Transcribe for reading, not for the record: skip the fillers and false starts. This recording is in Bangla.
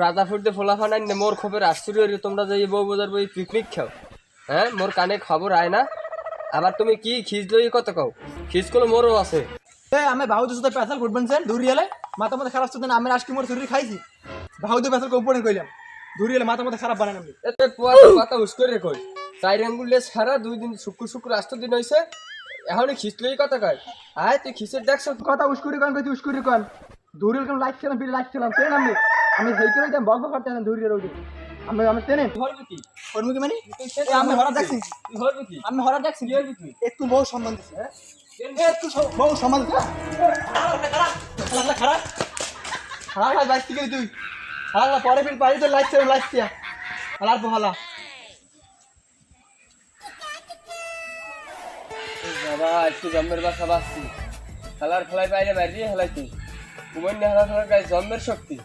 রাজাপুরতে ফোলাফান আইনে মোর খবর আশ্চর্য তোমরা যে বউ বাজার বই পিকনিক খাও হ্যাঁ মোর কানে খবর আয় না আবার তুমি কি খিজ লই কত কও খিজ করলে মোরও আছে আমি ভাউদের সাথে পেশাল ফুটবেন সেন দূরি এলে মাথা মাথা খারাপ শুধু আমি আজকে মোর শরীর খাইছি ভাউদের পেশাল কম্পোনেন্ট কইলাম দূরি এলে মাথা মাথা খারাপ বানান আমি এতে কথা হুস করে কই চার আঙ্গুলে সারা 2 দিন শুক্র রাষ্ট্র দিন হইছে এখনই খিজ লই কত কয় আয় তুই খিসের দেখছ কথা উস্কুরি কোন কইতি উস্কুরি কোন দূরি এলে লাইক ছিলাম বিল লাইক ছিলাম তেন আমি হেই করে দিলাম বক বক করতে না দূরি এলে আমি তেনে হরবি কি করমু কি মানে আমি হরা দেখছি তুই হরবি কি আমি হরা দেখছি কি হরবি তুই একটু বউ সম্মান দিছে হ্যাঁ একটু বউ সম্মান দিছে খারাপ খারাপ খারাপ বাইক থেকে তুই খারাপ পরে বিল পাই তো লাইক ছিলাম লাইক দিয়া খারাপ বহালা বাবা একটু জম্মের বাসা বাসছি খেলার খেলায় বাইরে বাইরে হেলাইছি কুমার নেহালা খেলার গায়ে জন্মের শক্তি